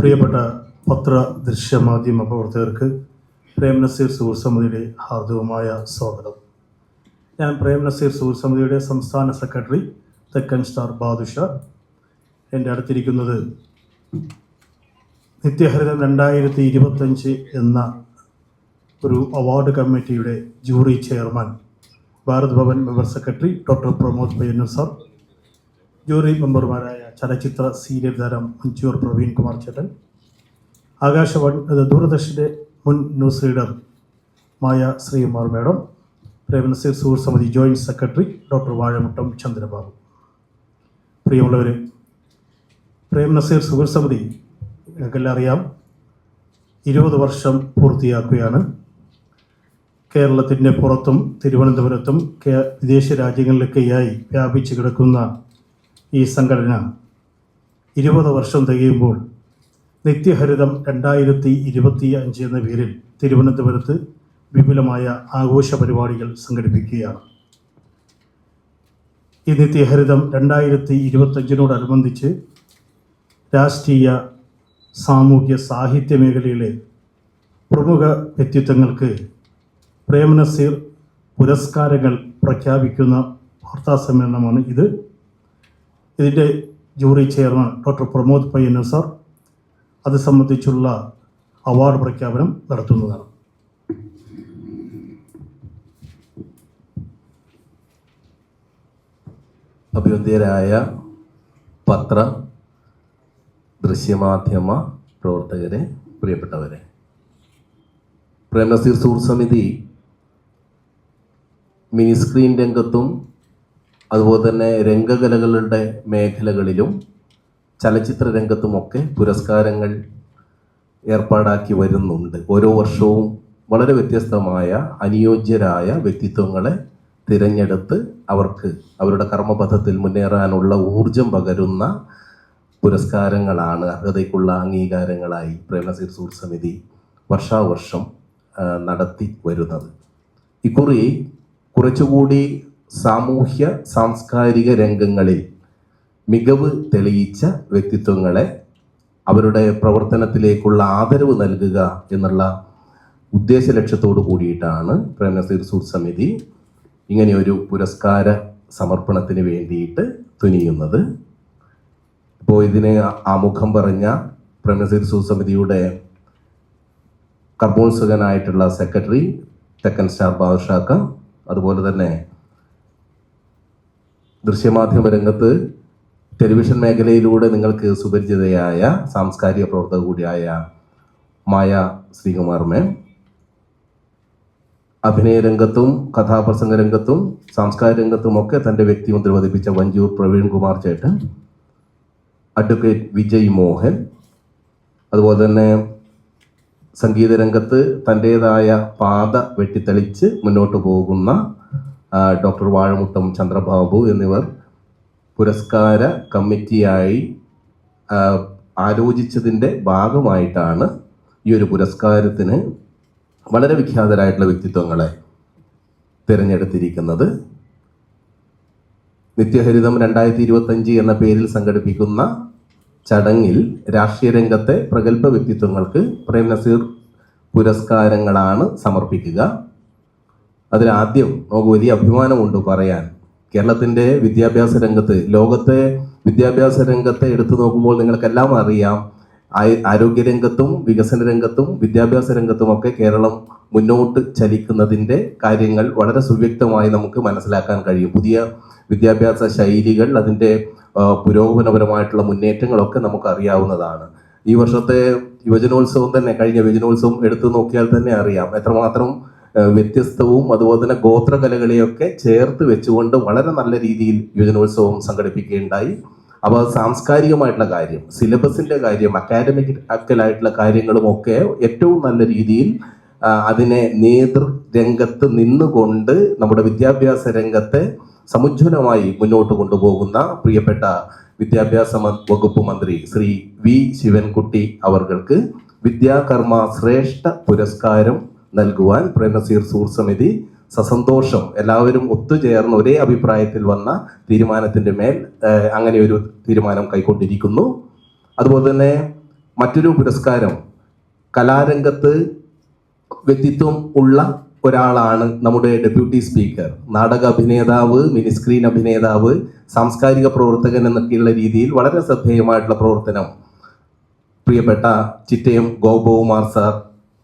പ്രിയപ്പെട്ട പത്ര ദൃശ്യ മാധ്യമ പ്രവർത്തകർക്ക് പ്രേം നസീർ സുഹൃത്ത് സമിതിയുടെ ഹാർദവമായ സ്വാഗതം. ഞാൻ പ്രേം നസീർ സുഹൃത്ത് സമിതിയുടെ സംസ്ഥാന സെക്രട്ടറി തെക്കൻ സ്റ്റാർ ബാദുഷ. എൻ്റെ അടുത്തിരിക്കുന്നത് നിത്യഹരിതം 2025 എന്ന ഒരു അവാർഡ് കമ്മിറ്റിയുടെ jury chairman, Bharat Bhavan member secretary doctor Pramod Payyannur sir, jury മെമ്പർമാരായ ചലച്ചിത്ര സീരിയൽ താരം മഞ്ചൂർ പ്രവീൺ കുമാർ ചേട്ടൻ, ദൂരദർശൻ്റെ മുൻ news reader Maya Sreekumar madam, Prem Nazir സുഹൃത്ത് സമിതി joint secretary doctor Vazhamuttam Chandrababu. പ്രിയമുള്ളവർ, പ്രേം നസീർ സുഹൃത്ത് സമിതി നിങ്ങൾക്കെല്ലാം അറിയാം 20 വർഷം പൂർത്തിയാക്കുകയാണ്. കേരളത്തിൻ്റെ പുറത്തും തിരുവനന്തപുരത്തും വിദേശ രാജ്യങ്ങളിലൊക്കെയായി വ്യാപിച്ചു കിടക്കുന്ന ഈ സംഘടന 20 വർഷം തികയുമ്പോൾ നിത്യഹരിതം 2025 എന്ന പേരിൽ തിരുവനന്തപുരത്ത് വിപുലമായ ആഘോഷ പരിപാടികൾ സംഘടിപ്പിക്കുകയാണ്. ഈ നിത്യഹരിതം 2025 രാഷ്ട്രീയ, സാമൂഹ്യ, സാഹിത്യ മേഖലയിലെ പ്രമുഖ വ്യക്തിത്വങ്ങൾക്ക് പ്രേം നസീർ പുരസ്കാരങ്ങൾ പ്രഖ്യാപിക്കുന്ന വാർത്താ സമ്മേളനമാണ് ഇത്. ഇതിൻ്റെ jury chairman doctor Pramod Payyannur sir അത് സംബന്ധിച്ചുള്ള അവാർഡ് പ്രഖ്യാപനം നടത്തുന്നതാണ്. അഭിവന്ദ്യരായ പത്ര ദൃശ്യമാധ്യമ പ്രവർത്തകരെ, പ്രിയപ്പെട്ടവരെ, പ്രേം നസീർ സുഹൃത്ത് സമിതി മിനി സ്ക്രീൻ രംഗത്തും അതുപോലെ തന്നെ രംഗകലകളുടെ മേഖലകളിലും ചലച്ചിത്ര രംഗത്തുമൊക്കെ പുരസ്കാരങ്ങൾ ഏർപ്പാടാക്കി വരുന്നുണ്ട്. ഓരോ വർഷവും വളരെ വ്യത്യസ്തമായ അനുയോജ്യരായ വ്യക്തിത്വങ്ങളെ തിരഞ്ഞെടുത്ത് അവർക്ക് അവരുടെ കർമ്മപഥത്തിൽ മുന്നേറാനുള്ള ഊർജം പകരുന്ന പുരസ്കാരങ്ങളാണ്, അർഹതയ്ക്കുള്ള അംഗീകാരങ്ങളായി പ്രേം നസീർ സുഹൃത്ത് സമിതി വർഷാവർഷം നടത്തി വരുന്നത്. ഇക്കുറി കുറച്ചുകൂടി സാമൂഹ്യ സാംസ്കാരിക രംഗങ്ങളിൽ മികവ് തെളിയിച്ച വ്യക്തിത്വങ്ങളെ അവരുടെ പ്രവർത്തനത്തിലേക്കുള്ള ആദരവ് നൽകുക എന്നുള്ള ഉദ്ദേശ ലക്ഷ്യത്തോടു കൂടിയിട്ടാണ് പ്രേം നസീർ സുഹൃത്ത് സമിതി ഇങ്ങനെയൊരു പുരസ്കാര സമർപ്പണത്തിന് വേണ്ടിയിട്ട് തുനിയുന്നത്. ഇപ്പോൾ ഇതിന് ആമുഖം പറഞ്ഞ പ്രേം നസീർ സുഹൃത്ത് സമിതിയുടെ കർമ്മോത്സുകനായിട്ടുള്ള സെക്രട്ടറി തെക്കൻ സ്റ്റാർ ബാദുഷാക്ക, അതുപോലെ തന്നെ ദൃശ്യമാധ്യമ രംഗത്ത് ടെലിവിഷൻ മേഖലയിലൂടെ നിങ്ങൾക്ക് സുപരിചിതയായ സാംസ്കാരിക പ്രവർത്തക കൂടിയായ മായ ശ്രീകുമാർ മേം, അഭിനയ രംഗത്തും കഥാപ്രസംഗ രംഗത്തും സാംസ്കാരിക രംഗത്തുമൊക്കെ തൻ്റെ വ്യക്തിമുദ്ര പതിപ്പിച്ച മഞ്ചൂർ പ്രവീൺ കുമാർ ചേട്ടൻ, അഡ്വക്കേറ്റ് വിജയ് മോഹൻ, അതുപോലെ തന്നെ സംഗീത രംഗത്ത് തൻ്റേതായ പാത വെട്ടിത്തെളിച്ച് മുന്നോട്ട് പോകുന്ന ഡോക്ടർ വാഴമുട്ടം ചന്ദ്രബാബു എന്നിവർ പുരസ്കാര കമ്മിറ്റിയായി ആലോചിച്ചതിൻ്റെ ഭാഗമായിട്ടാണ് ഈ ഒരു പുരസ്കാരത്തിന് വളരെ വിഖ്യാതരായിട്ടുള്ള വ്യക്തിത്വങ്ങളെ തിരഞ്ഞെടുത്തിരിക്കുന്നത്. നിത്യഹരിതം 2025 എന്ന പേരിൽ സംഘടിപ്പിക്കുന്ന ചടങ്ങിൽ രാഷ്ട്രീയ രംഗത്തെ പ്രഗത്ഭ വ്യക്തിത്വങ്ങൾക്ക് പ്രേം നസീർ പുരസ്കാരങ്ങളാണ് സമർപ്പിക്കുക. അതിലാദ്യം നമുക്ക് വലിയ അഭിമാനമുണ്ട് പറയാൻ, കേരളത്തിൻ്റെ വിദ്യാഭ്യാസ രംഗത്ത്, ലോകത്തെ വിദ്യാഭ്യാസ രംഗത്തെ എടുത്തു നോക്കുമ്പോൾ നിങ്ങൾക്കെല്ലാം അറിയാം, ആരോഗ്യരംഗത്തും വികസന രംഗത്തും വിദ്യാഭ്യാസ രംഗത്തുമൊക്കെ കേരളം മുന്നോട്ട് ചലിക്കുന്നതിൻ്റെ കാര്യങ്ങൾ വളരെ സുവ്യക്തമായി നമുക്ക് മനസ്സിലാക്കാൻ കഴിയും. പുതിയ വിദ്യാഭ്യാസ ശൈലികൾ, അതിൻ്റെ പുരോഗമനപരമായിട്ടുള്ള മുന്നേറ്റങ്ങളൊക്കെ നമുക്ക് അറിയാവുന്നതാണ്. ഈ വർഷത്തെ യുവജനോത്സവം തന്നെ, കഴിഞ്ഞ യുവജനോത്സവം എടുത്തു നോക്കിയാൽ തന്നെ അറിയാം എത്രമാത്രം വ്യത്യസ്തവും അതുപോലെ തന്നെ ഗോത്രകലകളെയൊക്കെ ചേർത്ത് വെച്ചുകൊണ്ട് വളരെ നല്ല രീതിയിൽ യുവജനോത്സവം സംഘടിപ്പിക്കുകയുണ്ടായി. അപ്പോൾ സാംസ്കാരികമായിട്ടുള്ള കാര്യം, സിലബസിൻ്റെ കാര്യം, അക്കാഡമിക്കലായിട്ടുള്ള കാര്യങ്ങളുമൊക്കെ ഏറ്റവും നല്ല രീതിയിൽ അതിനെ നേതൃരംഗത്ത് നിന്നുകൊണ്ട് നമ്മുടെ വിദ്യാഭ്യാസ രംഗത്തെ സമുജ്വലമായി മുന്നോട്ട് കൊണ്ടുപോകുന്ന പ്രിയപ്പെട്ട വിദ്യാഭ്യാസ വകുപ്പ് മന്ത്രി ശ്രീ വി ശിവൻകുട്ടി അവർക്ക് വിദ്യാകർമ്മ ശ്രേഷ്ഠ പുരസ്കാരം നൽകുവാൻ പ്രേം നസീർ സുഹൃത്ത് സമിതി സസന്തോഷം എല്ലാവരും ഒത്തുചേർന്ന് ഒരേ അഭിപ്രായത്തിൽ വന്ന തീരുമാനത്തിൻ്റെ മേൽ അങ്ങനെ ഒരു തീരുമാനം കൈക്കൊണ്ടിരിക്കുന്നു. അതുപോലെ തന്നെ മറ്റൊരു പുരസ്കാരം കലാരംഗത്ത് വ്യക്തിത്വം ഉള്ള ഒരാളാണ് നമ്മുടെ ഡെപ്യൂട്ടി സ്പീക്കർ. നാടക അഭിനേതാവ്, മിനി സ്ക്രീൻ അഭിനേതാവ്, സാംസ്കാരിക പ്രവർത്തകൻ എന്നൊക്കെയുള്ള രീതിയിൽ വളരെ ശ്രദ്ധേയമായിട്ടുള്ള പ്രവർത്തനം പ്രിയപ്പെട്ട ചിറ്റയം ഗോപകുമാർ സാർ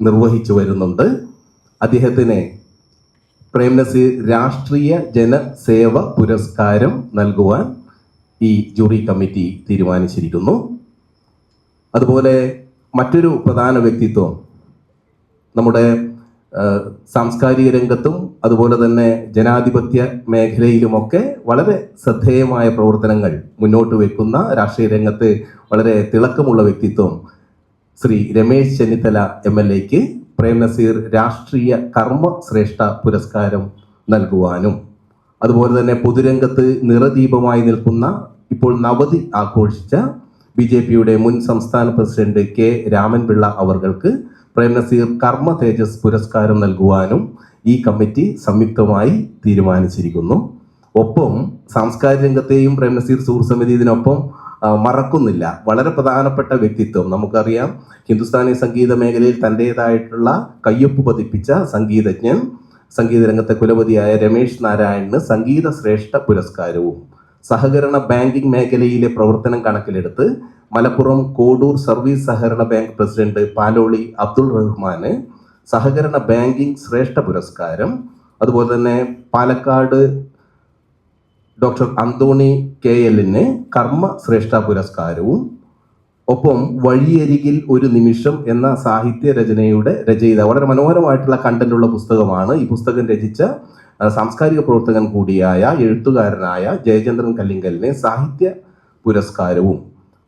നിർവഹിച്ചു വരുന്നുണ്ട്. അദ്ദേഹത്തിന് പ്രേംനസീർ രാഷ്ട്രീയ ജനസേവ പുരസ്കാരം നൽകുവാൻ ഈ ജൂറി കമ്മിറ്റി തീരുമാനിച്ചിരിക്കുന്നു. അതുപോലെ മറ്റൊരു പ്രധാന വ്യക്തിത്വം നമ്മുടെ സാംസ്കാരിക രംഗത്തും അതുപോലെ തന്നെ ജനാധിപത്യ മേഖലയിലുമൊക്കെ വളരെ ശ്രദ്ധേയമായ പ്രവർത്തനങ്ങൾ മുന്നോട്ട് വെക്കുന്ന, രാഷ്ട്രീയ രംഗത്ത് വളരെ തിളക്കമുള്ള വ്യക്തിത്വം ശ്രീ രമേശ് ചെന്നിത്തല MLAക്ക് പ്രേംനസീർ രാഷ്ട്രീയ കർമ്മ ശ്രേഷ്ഠ പുരസ്കാരം നൽകുവാനും, അതുപോലെ തന്നെ പൊതുരംഗത്ത് നിറദീപമായി നിൽക്കുന്ന, ഇപ്പോൾ നവതി ആഘോഷിച്ച BJPയുടെ മുൻ സംസ്ഥാന പ്രസിഡന്റ് K രാമൻപിള്ള അവർക്ക് പ്രേംനസീർ കർമ്മ തേജസ് പുരസ്കാരം നൽകുവാനും ഈ കമ്മിറ്റി സംയുക്തമായി തീരുമാനിച്ചിരിക്കുന്നു. ഒപ്പം സാംസ്കാരിക രംഗത്തെയും പ്രേംനസീർ സുഹൃത്ത് സമിതി ഇതിനൊപ്പം മറക്കുന്നില്ല. വളരെ പ്രധാനപ്പെട്ട വ്യക്തിത്വം, നമുക്കറിയാം, ഹിന്ദുസ്ഥാനി സംഗീത മേഖലയിൽ തൻ്റെതായിട്ടുള്ള കയ്യൊപ്പ് പതിപ്പിച്ച സംഗീതജ്ഞൻ, സംഗീത രംഗത്തെ കുലപതിയായ രമേശ് നാരായണന് സംഗീത ശ്രേഷ്ഠ പുരസ്കാരവും, സഹകരണ ബാങ്കിംഗ് മേഖലയിലെ പ്രവർത്തനം കണക്കിലെടുത്ത് മലപ്പുറം കോഡൂർ സർവീസ് സഹകരണ ബാങ്ക് പ്രസിഡന്റ് പാലോളി അബ്ദുൾ റഹ്മാന് സഹകരണ ബാങ്കിംഗ് ശ്രേഷ്ഠ പുരസ്കാരം, അതുപോലെ തന്നെ പാലക്കാട് ഡോക്ടർ അന്തോണി KLന് കർമ്മ ശ്രേഷ്ഠ പുരസ്കാരവും, ഒപ്പം വഴിയരികിൽ ഒരു നിമിഷം എന്ന സാഹിത്യ രചനയുടെ രചയിത, വളരെ മനോഹരമായിട്ടുള്ള കണ്ടന്റുള്ള പുസ്തകമാണ്. ഈ പുസ്തകം രചിച്ച സാംസ്കാരിക പ്രവർത്തകൻ കൂടിയായ എഴുത്തുകാരനായ ജയചന്ദ്രൻ കല്ലിങ്കലിന് സാഹിത്യ പുരസ്കാരവും,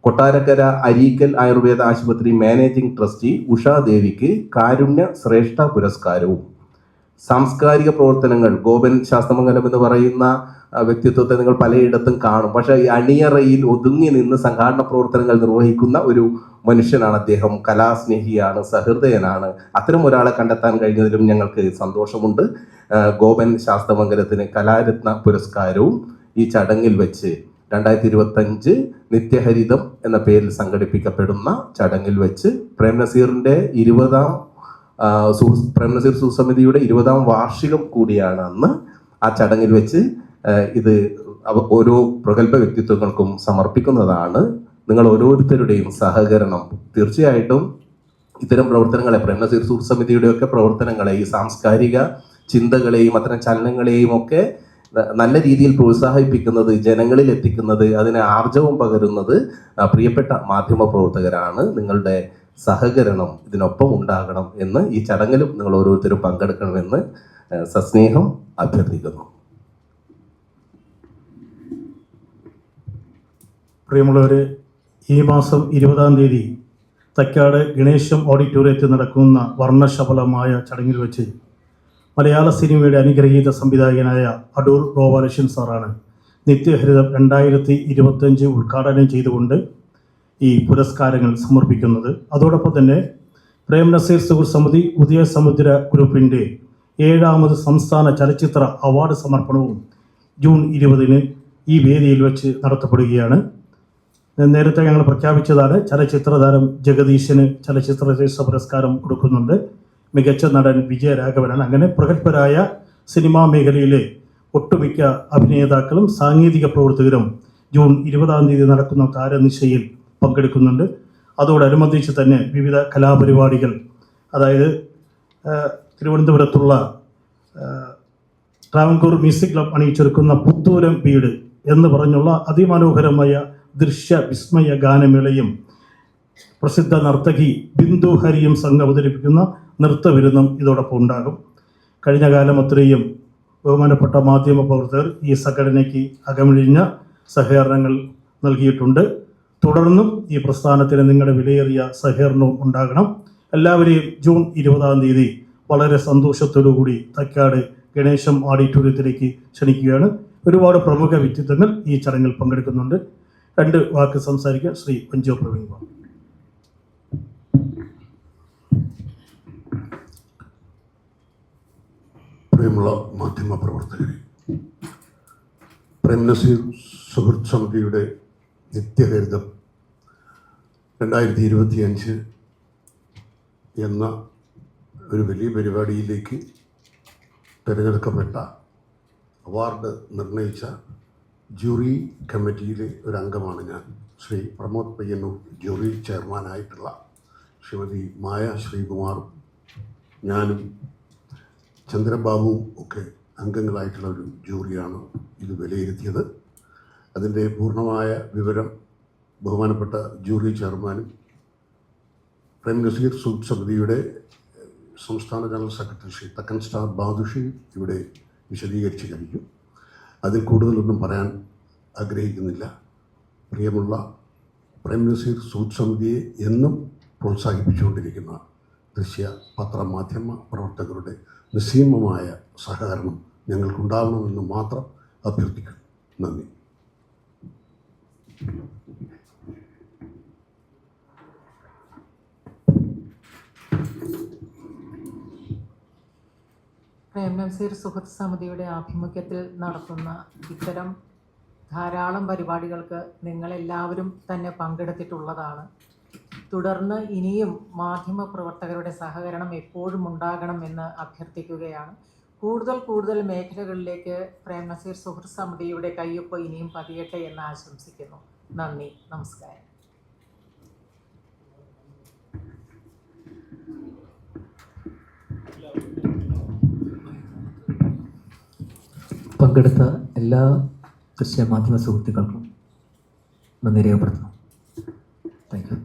കൊട്ടാരക്കര അരീക്കൽ ആയുർവേദ ആശുപത്രി മാനേജിംഗ് ട്രസ്റ്റി ഉഷാദേവിക്ക് കാരുണ്യ ശ്രേഷ്ഠ പുരസ്കാരവും, സാംസ്കാരിക പ്രവർത്തനങ്ങൾ ഗോപൻ ശാസ്ത്രമംഗലം എന്ന് പറയുന്ന വ്യക്തിത്വത്തെ നിങ്ങൾ പലയിടത്തും കാണും. പക്ഷേ ഈ അണിയറയിൽ ഒതുങ്ങി നിന്ന് സംഘാടന പ്രവർത്തനങ്ങൾ നിർവഹിക്കുന്ന ഒരു മനുഷ്യനാണ് അദ്ദേഹം. കലാസ്നേഹിയാണ്, സഹൃദയനാണ്. അത്തരം ഒരാളെ കണ്ടെത്താൻ കഴിഞ്ഞതിലും ഞങ്ങൾക്ക് സന്തോഷമുണ്ട്. ഗോപൻ ശാസ്ത്രമംഗലത്തിന് കലാരത്ന പുരസ്കാരവും ഈ ചടങ്ങിൽ വെച്ച് 2025 നിത്യഹരിതം എന്ന പേരിൽ സംഘടിപ്പിക്കപ്പെടുന്ന ചടങ്ങിൽ വെച്ച് പ്രേംനസീറിൻ്റെ 20ാം പ്രേംനസീർ സുസമിതിയുടെ 20ാം വാർഷികം കൂടിയാണ് അന്ന്. ആ ചടങ്ങിൽ വെച്ച് ഇത് ഓരോ പ്രഗത്ഭ വ്യക്തിത്വങ്ങൾക്കും സമർപ്പിക്കുന്നതാണ്. നിങ്ങൾ ഓരോരുത്തരുടെയും സഹകരണം തീർച്ചയായിട്ടും ഇത്തരം പ്രവർത്തനങ്ങളെ, പ്രേംനസീർ സുസമിതിയുടെയൊക്കെ പ്രവർത്തനങ്ങളെ, ഈ സാംസ്കാരിക ചിന്തകളെയും അത്തരം ചലനങ്ങളെയും ഒക്കെ നല്ല രീതിയിൽ പ്രോത്സാഹിപ്പിക്കുന്നത്, ജനങ്ങളിൽ എത്തിക്കുന്നത്, അതിന് ആർജവം പകരുന്നത് പ്രിയപ്പെട്ട മാധ്യമ പ്രവർത്തകരാണ്. നിങ്ങളുടെ സഹകരണം ഇതിനൊപ്പം ഉണ്ടാകണം എന്ന്, ഈ ചടങ്ങിലും നിങ്ങൾ ഓരോരുത്തരും പങ്കെടുക്കണമെന്ന് സസ്നേഹം അഭ്യർത്ഥിക്കുന്നു. പ്രിയമുള്ളവരെ, ഈ മാസം 20-ാം തീയതി തൈക്കാട് ഗണേശം ഓഡിറ്റോറിയത്തിൽ നടക്കുന്ന വർണ്ണശബളമായ ചടങ്ങിൽ വെച്ച് മലയാള സിനിമയുടെ അനുഗ്രഹീത സംവിധായകനായ അടൂർ ഗോപാലകൃഷ്ണൻ സാറാണ് നിത്യഹരിതം 2025 ഉദ്ഘാടനം ചെയ്തുകൊണ്ട് ഈ പുരസ്കാരങ്ങൾ സമർപ്പിക്കുന്നത്. അതോടൊപ്പം തന്നെ പ്രേംനസീർ സുഹൃത്ത് സമിതി ഉദയസമുദ്ര ഗ്രൂപ്പിൻ്റെ 7ാമത് സംസ്ഥാന ചലച്ചിത്ര അവാർഡ് സമർപ്പണവും ജൂൺ 20-ന് ഈ വേദിയിൽ വെച്ച് നടത്തപ്പെടുകയാണ്. നേരത്തെ ഞങ്ങൾ പ്രഖ്യാപിച്ചതാണ്, ചലച്ചിത്ര താരം ജഗദീശന് ചലച്ചിത്ര പുരസ്കാരം കൊടുക്കുന്നുണ്ട്. മികച്ച നടൻ വിജയരാഘവനാണ്. അങ്ങനെ പ്രഗത്ഭരായ സിനിമാ മേഖലയിലെ ഒട്ടുമിക്ക അഭിനേതാക്കളും സാങ്കേതിക പ്രവർത്തകരും ജൂൺ 20-ാം തീയതി നടക്കുന്ന താരനിശയിൽ പങ്കെടുക്കുന്നുണ്ട്. അതോടനുബന്ധിച്ച് തന്നെ വിവിധ കലാപരിപാടികൾ, അതായത് തിരുവനന്തപുരത്തുള്ള ട്രാവൻകൂർ മ്യൂസിക് ക്ലബ് അണിയിച്ചൊരുക്കുന്ന പുത്തൂരം വീട് എന്ന് പറഞ്ഞുള്ള അതിമനോഹരമായ ദൃശ്യ വിസ്മയ ഗാനമേളയും പ്രസിദ്ധ നർത്തകി ബിന്ദു ഹരിയും സംഘം അവതരിപ്പിക്കുന്ന നൃത്തവിരുന്നും ഇതോടൊപ്പം ഉണ്ടാകും. കഴിഞ്ഞ കാലം അത്രയും ബഹുമാനപ്പെട്ട മാധ്യമ പ്രവർത്തകർ ഈ സംഘടനയ്ക്ക് അകമഴിഞ്ഞ സഹകരണങ്ങൾ നൽകിയിട്ടുണ്ട്. തുടർന്നും ഈ പ്രസ്ഥാനത്തിന് നിങ്ങളുടെ വിലയേറിയ സഹകരണവും ഉണ്ടാകണം. എല്ലാവരെയും ജൂൺ 20-ാം തീയതി വളരെ സന്തോഷത്തോടുകൂടി തൈക്കാട് ഗണേശം ഓഡിറ്റോറിയത്തിലേക്ക് ക്ഷണിക്കുകയാണ്. ഒരുപാട് പ്രമുഖ വ്യക്തിത്വങ്ങൾ ഈ ചടങ്ങിൽ പങ്കെടുക്കുന്നുണ്ട്. 2 വാക്ക് സംസാരിക്കാൻ ശ്രീ പഞ്ചോ പ്രവീൺ. പ്രിയമുള്ള മാധ്യമ പ്രവർത്തകരെ, പ്രേംനസീർ സുഹൃത്ത് സമിതിയുടെ നിത്യഹരിതം 2025 എന്ന ഒരു വലിയ പരിപാടിയിലേക്ക് തിരഞ്ഞെടുക്കപ്പെട്ട അവാർഡ് നിർണയിച്ച ജൂറി കമ്മിറ്റിയിലെ ഒരു അംഗമാണ് ഞാൻ. ശ്രീ പ്രമോദ് പയ്യന്നൂർ ജൂറി ചെയർമാനായിട്ടുള്ള ശ്രീമതി മായ ശ്രീകുമാറും ഞാനും ചന്ദ്രബാബുവും ഒക്കെ അംഗങ്ങളായിട്ടുള്ള ഒരു ജൂറിയാണ് ഇത് വിലയിരുത്തിയത്. അതിൻ്റെ പൂർണ്ണമായ വിവരം ബഹുമാനപ്പെട്ട ജൂറി ചെയർമാനും പ്രേം നസീർ സുഹൃത്ത് സമിതിയുടെ സംസ്ഥാന ജനറൽ സെക്രട്ടറി ശ്രീ തക്കൻ സ്റ്റാർ ബാദുഷി ഇവിടെ വിശദീകരിച്ച് കഴിഞ്ഞു. അതിൽ കൂടുതലൊന്നും പറയാൻ ആഗ്രഹിക്കുന്നില്ല. പ്രിയമുള്ള പ്രേം നസീർ സുഹൃത്ത് സമിതിയെ എന്നും പ്രോത്സാഹിപ്പിച്ചുകൊണ്ടിരിക്കുന്ന ദൃശ്യ പത്രമാധ്യമ പ്രവർത്തകരുടെ നിസ്സീമമായ സഹകരണം ഞങ്ങൾക്കുണ്ടാവണമെന്ന് മാത്രം അഭ്യർത്ഥിക്കുന്നു. നന്ദി. പ്രേം നസീർ സുഹൃത്ത് സമിതിയുടെ ആഭിമുഖ്യത്തിൽ നടത്തുന്ന ഇത്തരം ധാരാളം പരിപാടികൾക്ക് നിങ്ങളെല്ലാവരും തന്നെ പങ്കെടുത്തിട്ടുള്ളതാണ്. തുടർന്ന് ഇനിയും മാധ്യമപ്രവർത്തകരുടെ സഹകരണം എപ്പോഴും ഉണ്ടാകണമെന്ന് അഭ്യർത്ഥിക്കുകയാണ്. കൂടുതൽ മേഖലകളിലേക്ക് പ്രേം നസീർ സുഹൃത്ത് സമിതിയുടെ കയ്യൊപ്പ് ഇനിയും പതിയട്ടെ എന്ന് ആശംസിക്കുന്നു. നന്ദി, നമസ്കാരം. പങ്കെടുത്ത എല്ലാ ദൃശ്യമാധ്യമ സുഹൃത്തുക്കൾക്കും നന്ദി രേഖപ്പെടുത്തുന്നു. Thank you.